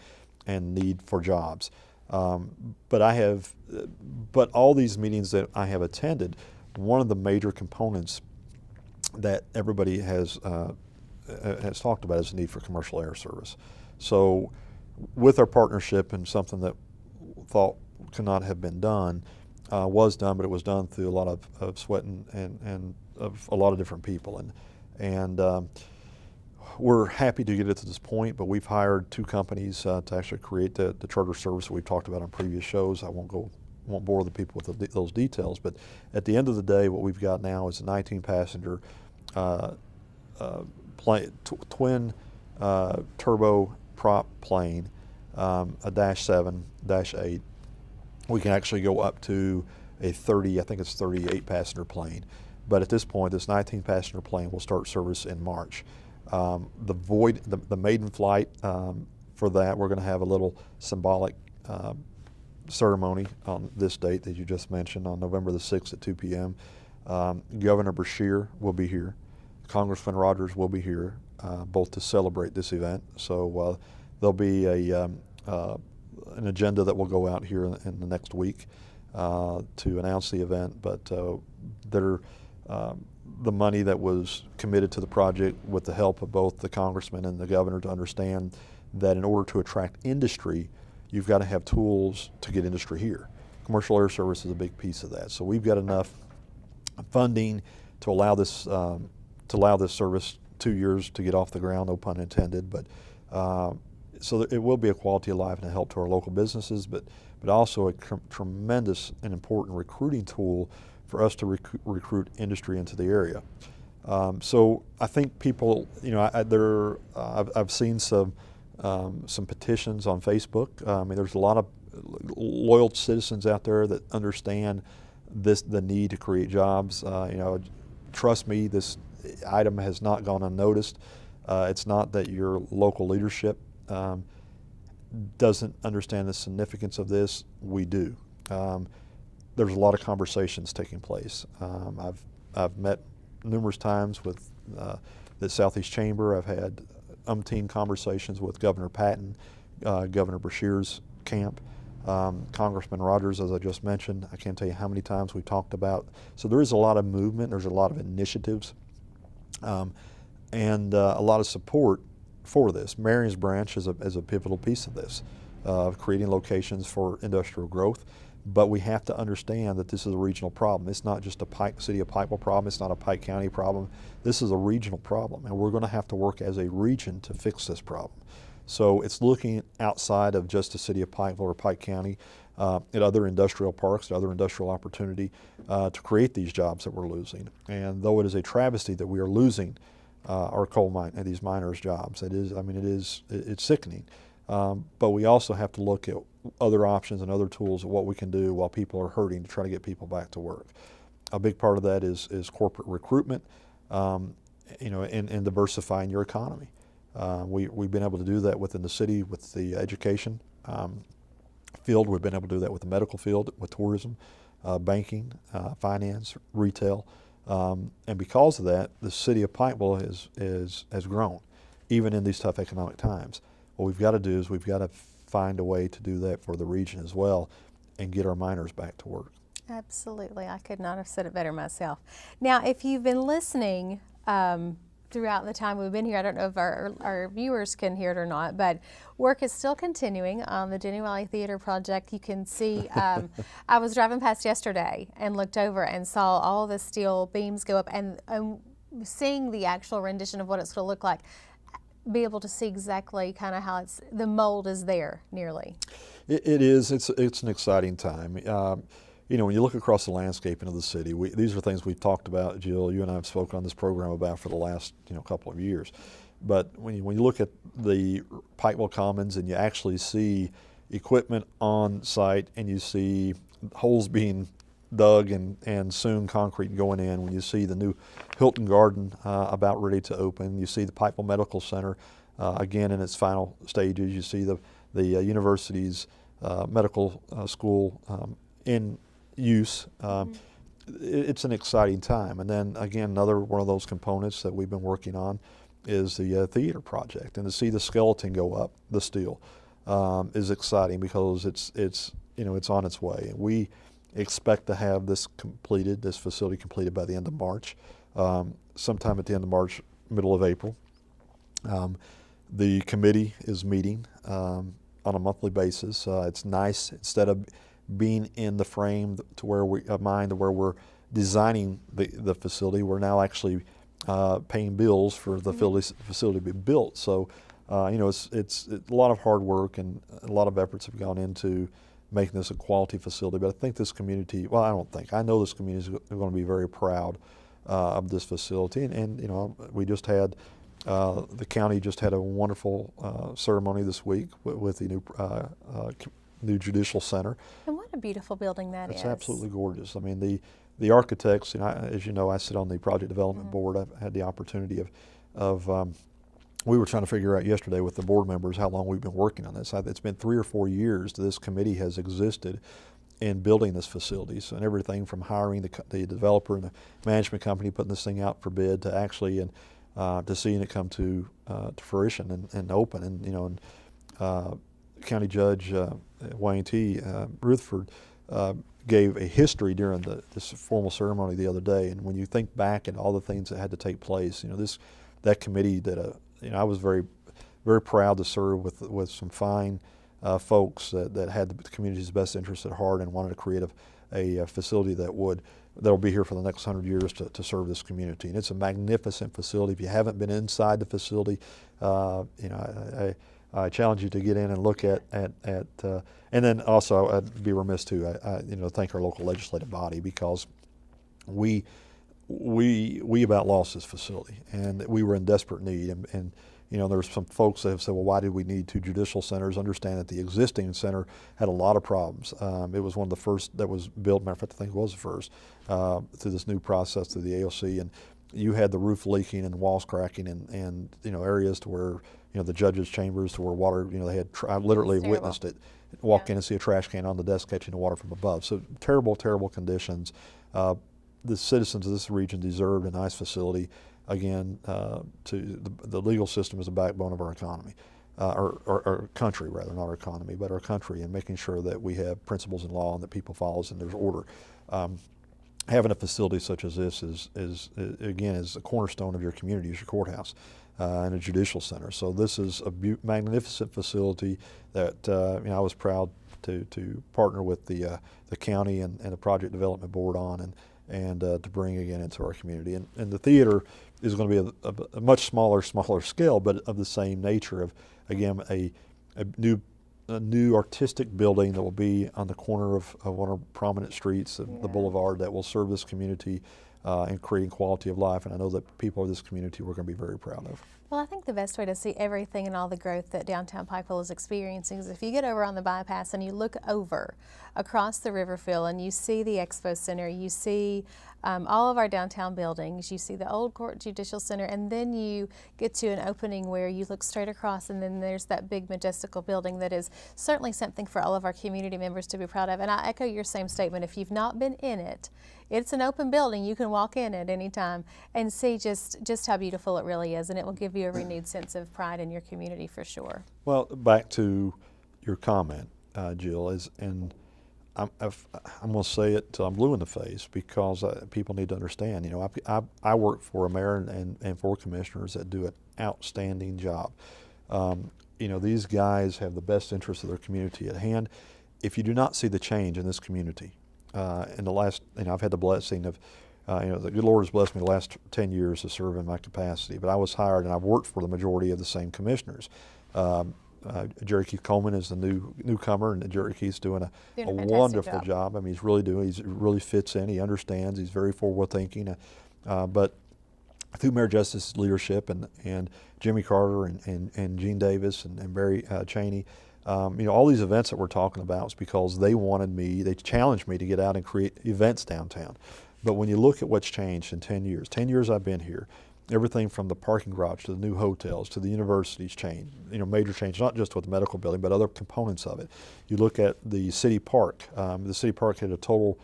and need for jobs. But all these meetings that I have attended, one of the major components that everybody has talked about is the need for commercial air service. So with our partnership, and something that thought could not have been done, was done, but it was done through a lot of sweat and of a lot of different people. And we're happy to get it to this point, but we've hired 2 companies to actually create the charter service that we've talked about on previous shows. I won't bore the people with those details, but at the end of the day, what we've got now is a 19-passenger twin turboprop plane, a Dash 7, Dash 8. We can actually go up to a 30, I think it's 38 passenger plane. But at this point, this 19 passenger plane will start service in March. The maiden flight for that, we're going to have a little symbolic ceremony on this date that you just mentioned, on November the 6th at 2 p.m. Governor Beshear will be here. Congressman Rogers will be here, both to celebrate this event. So there'll be an agenda that will go out here in the next week to announce the event. But the money that was committed to the project, with the help of both the congressman and the governor, to understand that in order to attract industry, you've got to have tools to get industry here. Commercial air service is a big piece of that. So we've got enough funding to allow this service 2 years to get off the ground, no pun intended. But so it will be a quality of life and a help to our local businesses, but also a tremendous and important recruiting tool for us to recruit industry into the area. So I think people, I've seen some petitions on Facebook. I mean, there's a lot of loyal citizens out there that understand the need to create jobs. Trust me, this item has not gone unnoticed. It's not that your local leadership doesn't understand the significance of this. We do. There's a lot of conversations taking place. I've met numerous times with the Southeast Chamber. I've had umpteen conversations with Governor Patton, Governor Beshear's camp, Congressman Rogers, as I just mentioned. I can't tell you how many times we've talked about. So there is a lot of movement. There's a lot of initiatives, and a lot of support for this. Marion's Branch is a pivotal piece of this, creating locations for industrial growth. But we have to understand that this is a regional problem. It's not just a City of Pikeville problem. It's not a Pike County problem. This is a regional problem, and we're going to have to work as a region to fix this problem. So it's looking outside of just the City of Pikeville or Pike County, at other industrial parks, other industrial opportunity to create these jobs that we're losing. And though it is a travesty that we are losing our coal mine and these miners' jobs, it's sickening. But we also have to look at other options and other tools of what we can do while people are hurting to try to get people back to work. A big part of that is corporate recruitment, and diversifying your economy. We've been able to do that within the city with the education field. We've been able to do that with the medical field, with tourism, banking, finance, retail. And because of that, the City of Pikeville has grown, even in these tough economic times. What we've got to do is we've got to find a way to do that for the region as well and get our miners back to work. Absolutely. I could not have said it better myself. Now, if you've been listening throughout the time we've been here, I don't know if our viewers can hear it or not, but work is still continuing on the Jenny Wiley Theater project. You can see, I was driving past yesterday and looked over and saw all the steel beams go up, and seeing the actual rendition of what it's going to look like, be able to see exactly kind of how the mold is there nearly. It is. It's an exciting time. When you look across the landscaping of the city, these are things we've talked about, Jill. You and I have spoken on this program about for the last couple of years. But when you look at the Pikeville Commons and you actually see equipment on site and you see holes being dug and soon concrete going in, when you see the new Hilton Garden about ready to open, you see the Pikeville Medical Center again in its final stages, you see the university's medical school in use. It's an exciting time. And then again, another one of those components that we've been working on is the theater project, and to see the skeleton go up, the steel, is exciting because it's on its way. And we expect to have this facility completed by the end of March, sometime at the end of March, middle of April. The committee is meeting on a monthly basis. It's nice, instead of being in the frame to where we're designing the facility, we're now actually paying bills for the facility to be built. So it's a lot of hard work, and a lot of efforts have gone into making this a quality facility. But I think this community, I know this community is going to be very proud of this facility. And we just had The county just had a wonderful ceremony this week with the new judicial center. And what a beautiful building that is. It's absolutely gorgeous. I mean, the architects, as you know, I sit on the project development board. I've had the opportunity of we were trying to figure out yesterday with the board members how long we've been working on this. It's been 3 or 4 years that this committee has existed in building this facility. So, and everything from hiring the developer and the management company, putting this thing out for bid, to actually to seeing it come to fruition and open. And County Judge Wayne T. Rutherford gave a history during this formal ceremony the other day. And when you think back and all the things that had to take place, that committee did I was very, very proud to serve with some fine folks that had the community's best interests at heart and wanted to create a facility that'll be here for the next 100 years to serve this community. And it's a magnificent facility. If you haven't been inside the facility, I challenge you to get in and look at and then also I'd be remiss too. Thank our local legislative body, because we about lost this facility, and we were in desperate need. And there's some folks that have said, well, why did we need 2 judicial centers? Understand that the existing center had a lot of problems. It was one of the first that was built. Matter of fact, I think it was the first through this new process through the AOC. And you had the roof leaking and walls cracking and areas to where the judges' chambers to where water. They had. I literally witnessed it. Walk in and see a trash can on the desk catching the water from above. So terrible, terrible conditions. The citizens of this region deserved a nice facility. Again, the legal system is the backbone of our economy, or country rather, not our economy, but our country, and making sure that we have principles in law and that people follow and there's order. Having a facility such as this is a cornerstone of your community, is your courthouse and a judicial center. So this is a magnificent facility that I was proud to partner with the county and the project development board on and to bring again into our community. And the theater is going to be a much smaller scale, but of the same nature of, again, a new artistic building that will be on the corner of one of our prominent streets, the boulevard, that will serve this community and creating quality of life. And I know that people of this community we're going to be very proud of. Well, I think the best way to see everything and all the growth that downtown Pikeville is experiencing is if you get over on the bypass and you look over across the Riverfield and you see the Expo Center, you see all of our downtown buildings, you see the old Court Judicial Center, and then you get to an opening where you look straight across and then there's that big majestical building that is certainly something for all of our community members to be proud of. And I echo your same statement. If you've not been in it, it's an open building. You can walk in at any time and see just how beautiful it really is, and it will give you a renewed sense of pride in your community for sure. Well, back to your comment, Jill, I'm going to say it till I'm blue in the face, because people need to understand. I work for a mayor and 4 commissioners that do an outstanding job. These guys have the best interests of their community at hand. If you do not see the change in this community, in the last, I've had the blessing of, the good Lord has blessed me the last 10 years to serve in my capacity, but I was hired and I've worked for the majority of the same commissioners. Jerry Keith Coleman is the newcomer, and Jerry Keith's doing a wonderful job. I mean, he really fits in. He understands. He's very forward thinking. But through Mayor Justice's leadership and Jimmy Carter and Gene Davis and Barry Cheney, all these events that we're talking about is because they challenged me to get out and create events downtown. But when you look at what's changed in 10 years I've been here, everything from the parking garage to the new hotels to the university's changed, major change, not just with the medical building, but other components of it. You look at the city park. The city park had a total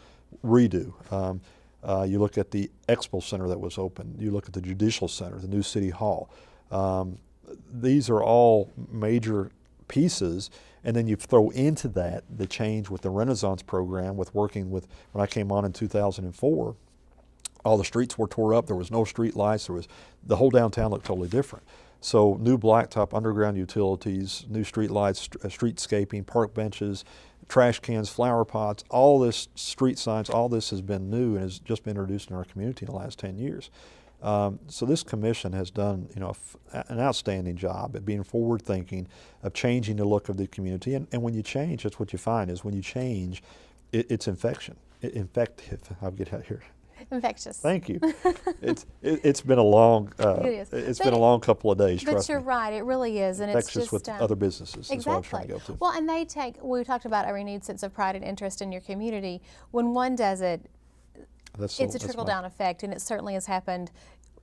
redo. You look at the expo center that was open. You look at the judicial center, the new city hall. These are all major pieces, and then you throw into that the change with the Renaissance program, with working with, when I came on in 2004, all the streets were tore up. There was no street lights. The whole downtown looked totally different. So new blacktop underground utilities, new street lights, streetscaping, park benches, trash cans, flower pots, all this, street signs, all this has been new and has just been introduced in our community in the last 10 years. So this commission has done, an outstanding job at being forward-thinking, of changing the look of the community. And when you change, that's what you find is when you change, it's infective. I'll get out here. Infectious. Thank you. It's been a long It is. been a long couple of days. But Trust you're me. right, it really is, and it's Infectious just with other businesses. Is what I was trying exactly. to go to. Well, and we talked about a renewed sense of pride and interest in your community. When one does it, it's a trickle down effect, and it certainly has happened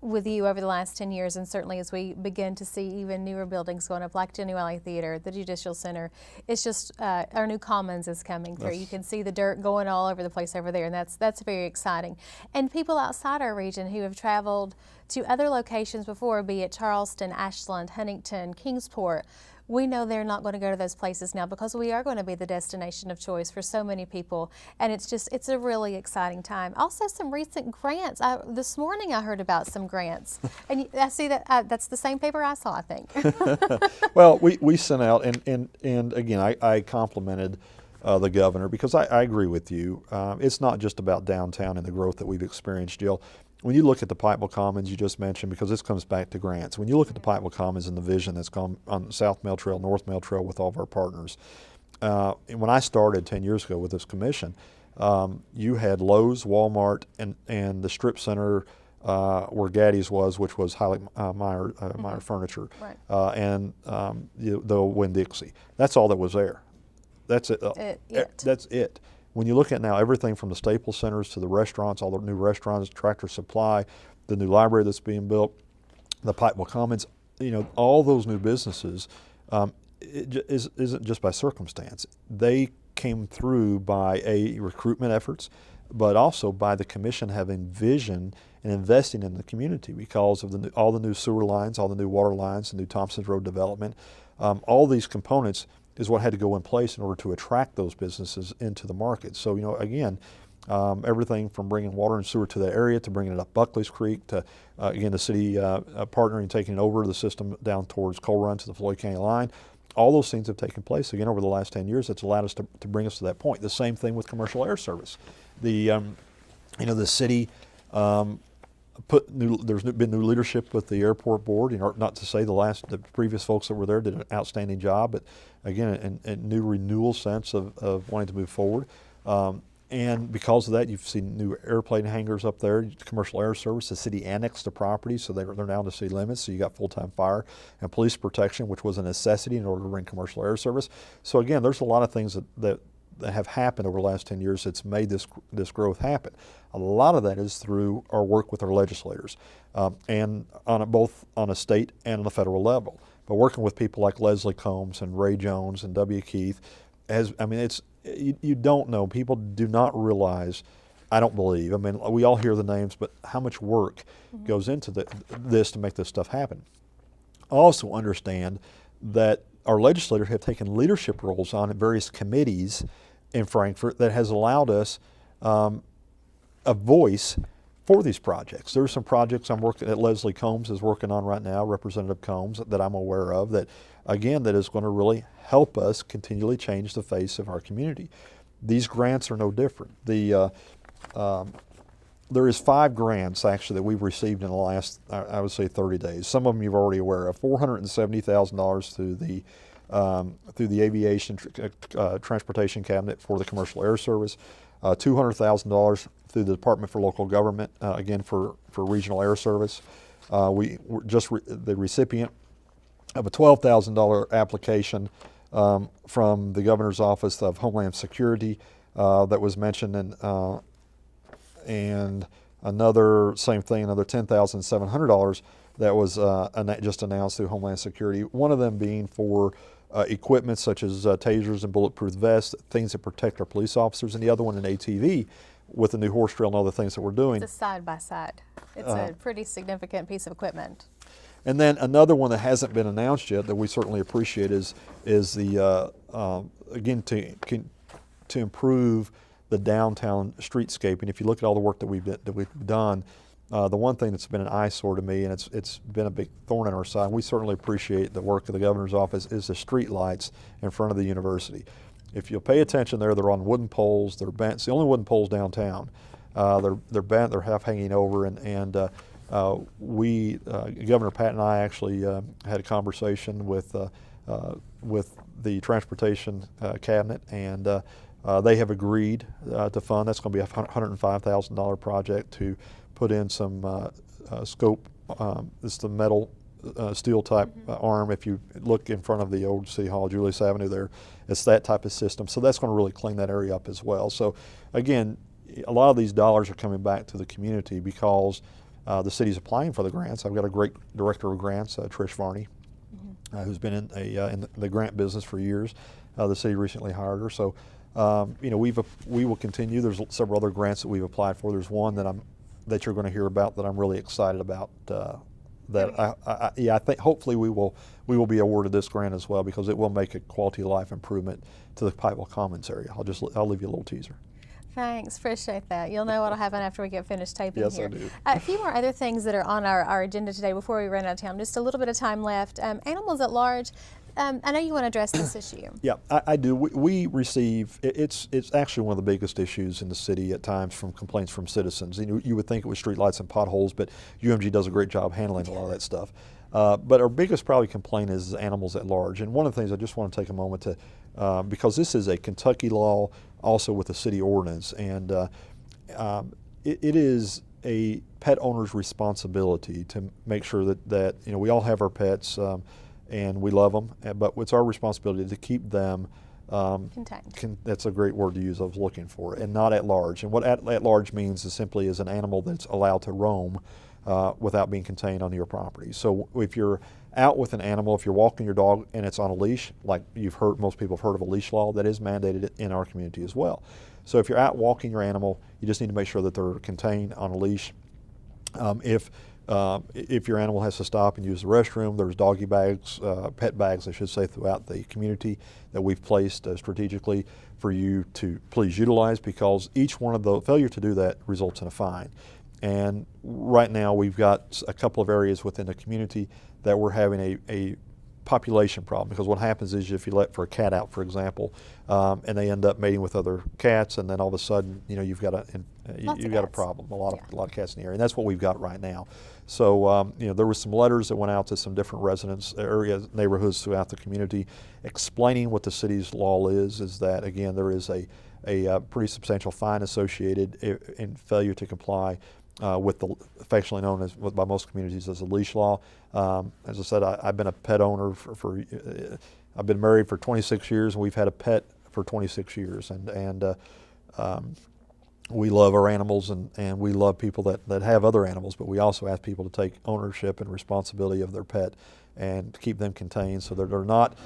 with you over the last 10 years, and certainly as we begin to see even newer buildings going up like Jenny Valley Theater, the Judicial Center. It's just our new Commons is coming through. You can see the dirt going all over the place over there, and that's very exciting. And people outside our region who have traveled to other locations before, be it Charleston, Ashland, Huntington, Kingsport, we know they're not going to go to those places now because we are going to be the destination of choice for so many people, and it's a really exciting time. Also, some recent grants. This morning I heard about some grants, and I see that that's the same paper I saw, I think. Well, we sent out, and again, I complimented the governor because I agree with you. It's not just about downtown and the growth that we've experienced, Jill. When you look at the Pikeville Commons you just mentioned, because this comes back to grants, when you look at the Pikeville Commons and the vision that's gone on South Mail Trail, North Mail Trail with all of our partners, when I started 10 years ago with this commission, you had Lowe's, Walmart, and the strip center where Gaddy's was, which was Highlight Meyer Furniture, Right. and the Winn-Dixie. That's all that was there. That's it. That's it. When you look at now everything from the Staples centers to the restaurants, all the new restaurants, Tractor Supply, the new library that's being built, the Pikeville Commons, all those new businesses, isn't just by circumstance. They came through by recruitment efforts, but also by the commission having vision and investing in the community because of all the new sewer lines, all the new water lines, the new Thompson's Road development. All these components is what had to go in place in order to attract those businesses into the market. So, again, everything from bringing water and sewer to the area to bringing it up Buckley's Creek to, again, the city partnering and taking over the system down towards Coal Run to the Floyd County line. All those things have taken place, again, over the last 10 years. It's allowed us to bring us to that point. The same thing with commercial air service. The city there's been new leadership with the airport board. Not to say the previous folks that were there did an outstanding job, but again, a new renewal sense of wanting to move forward. And because of that, you've seen new airplane hangars up there, commercial air service. The city annexed the property, so they're now in the city limits. So you got full-time fire and police protection, which was a necessity in order to bring commercial air service. So again, there's a lot of things that have happened over the last 10 years that's made this growth happen. A lot of that is through our work with our legislators, and both on a state and on a federal level. But working with people like Leslie Combs and Ray Jones and W. Keith, you don't know. People do not realize, I don't believe, we all hear the names, but how much work goes into this to make this stuff happen. Also understand that our legislators have taken leadership roles on various committees in Frankfort that has allowed us a voice for these projects. There are some projects that Leslie Combs is working on right now, Representative Combs, that I'm aware of, that is going to really help us continually change the face of our community. These grants are no different. There is 5 grants actually that we've received in the last, I would say, 30 days. Some of them you're already aware of. $470,000 through the Aviation Transportation Cabinet for the commercial air service, $200,000 through the Department for Local Government, again for regional air service. We were just the recipient of a $12,000 application from the Governor's Office of Homeland Security that was mentioned, and another $10,700 that was just announced through Homeland Security. One of them being for equipment such as tasers and bulletproof vests, things that protect our police officers, and the other one an ATV with the new horse trail and other things that we're doing. It's a side-by-side. It's a pretty significant piece of equipment. And then another one that hasn't been announced yet that we certainly appreciate is the again to improve the downtown streetscape. And if you look at all the work that we've done, the one thing that's been an eyesore to me, and it's been a big thorn in our side, we certainly appreciate the work of the Governor's Office, is the street lights in front of the university. If you'll pay attention there, they're on wooden poles. They're bent. It's the only wooden poles downtown. They're bent. They're half hanging over, and Governor Pat and I actually had a conversation with the Transportation Cabinet, and They have agreed to fund. That's going to be a $105,000 project to put in some scope. It's the metal steel type arm. If you look in front of the old City Hall, Julius Avenue there, it's that type of system. So that's going to really clean that area up as well. So again, a lot of these dollars are coming back to the community because the city's applying for the grants. I've got a great director of grants, Trish Varney, who's been in the grant business for years. The city recently hired her. So you know, we will continue. There's several other grants that we've applied for. There's one that you're going to hear about that I'm really excited about. I think hopefully we will be awarded this grant as well, because it will make a quality of life improvement to the Pikeville Commons area. I'll leave you a little teaser. Thanks, appreciate that. You'll know what'll happen after we get finished taping Yes, here. I do. A few more other things that are on our agenda today before we run out of time. Just a little bit of time left. Animals at large. I know you want to address this issue. Yeah, I do. We receive, it's actually one of the biggest issues in the city at times from complaints from citizens. You would think it was streetlights and potholes, but UMG does a great job handling a lot of that stuff. But our biggest probably complaint is animals at large. And one of the things I just want to take a moment to, because this is a Kentucky law also with the city ordinance, and it is a pet owner's responsibility to make sure that you know, we all have our pets, and we love them, but it's our responsibility to keep them Contained. That's a great word to use. I was looking for it, and not at large. And what at large means is simply is an animal that's allowed to roam without being contained on your property. So if you're out with an animal, if you're walking your dog and it's on a leash, like most people have heard of a leash law, that is mandated in our community as well. So if you're out walking your animal, you just need to make sure that they're contained on a leash. If your animal has to stop and use the restroom, there's doggy bags, pet bags, I should say, throughout the community that we've placed strategically for you to please utilize, because each one of the failure to do that results in a fine. And right now we've got a couple of areas within the community that we're having a population problem, because what happens is if you let for a cat out, for example, and they end up mating with other cats, and then all of a sudden, you know, you've got a problem, a lot of cats in the area, and that's what we've got right now. So you know, there was some letters that went out to some different residents, areas, neighborhoods throughout the community, explaining what the city's law is that again there is a pretty substantial fine associated in failure to comply with the affectionately known as by most communities as a leash law. As I said, I've been a pet owner for I've been married for 26 years, and we've had a pet for 26 years, and we love our animals, and we love people that have other animals, but we also ask people to take ownership and responsibility of their pet and keep them contained so that they're not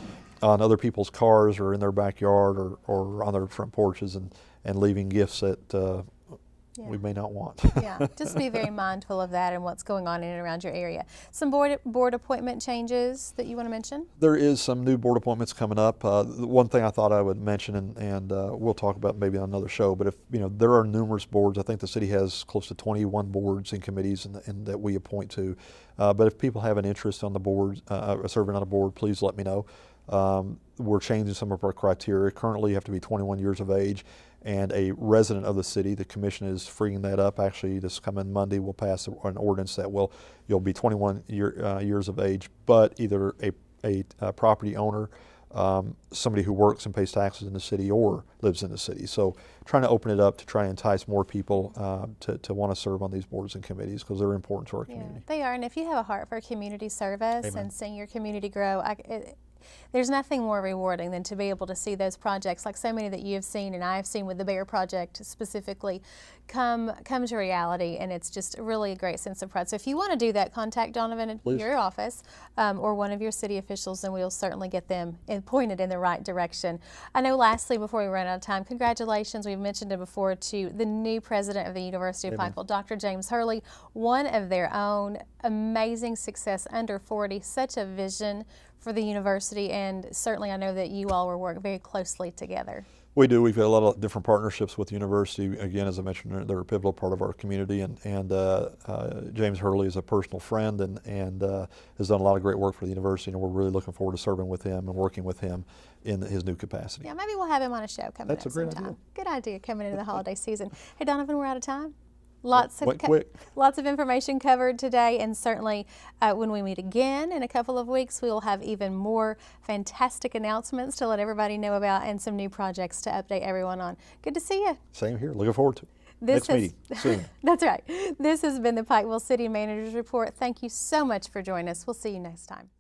on other people's cars or in their backyard or on their front porches and leaving gifts that we may not want. Yeah, just be very mindful of that and what's going on in and around your area. Some board appointment changes that you want to mention? There is some new board appointments coming up. One thing I thought I would mention, and we'll talk about maybe on another show, but if you know, there are numerous boards. I think the city has close to 21 boards and committees and that we appoint to. But if people have an interest on the board, serving on a board, please let me know. We're changing some of our criteria. Currently, you have to be 21 years of age and a resident of the city. The commission is freeing that up. Actually, this coming Monday, we'll pass an ordinance that you'll be 21 years of age, but either a property owner, somebody who works and pays taxes in the city, or lives in the city. So trying to open it up to try and entice more people to want to serve on these boards and committees, because they're important to our community. They are, and if you have a heart for community service Amen. and seeing your community grow, there's nothing more rewarding than to be able to see those projects, like so many that you have seen and I have seen with the Bear Project specifically, come to reality, and it's just really a great sense of pride. So if you want to do that, contact Donovan at your office or one of your city officials, and we'll certainly get them pointed in the right direction. I know lastly, before we run out of time, congratulations, we've mentioned it before, to the new president of the University of Pikeville, Dr. James Hurley, one of their own, amazing success, under 40, such a vision for the university, and certainly I know that you all will work very closely together. We do. We've got a lot of different partnerships with the university. Again, as I mentioned, they're a pivotal part of our community, and James Hurley is a personal friend and has done a lot of great work for the university, and we're really looking forward to serving with him and working with him in his new capacity. Yeah, maybe we'll have him on a show coming up sometime. Idea. Good idea, coming into the holiday season. Hey, Donovan, we're out of time. Lots of Went quick. lots of information covered today, and certainly when we meet again in a couple of weeks, we will have even more fantastic announcements to let everybody know about and some new projects to update everyone on. Good to see you. Same here. Looking forward to it. This Next meeting soon. That's right. This has been the Pikeville City Managers Report. Thank you so much for joining us. We'll see you next time.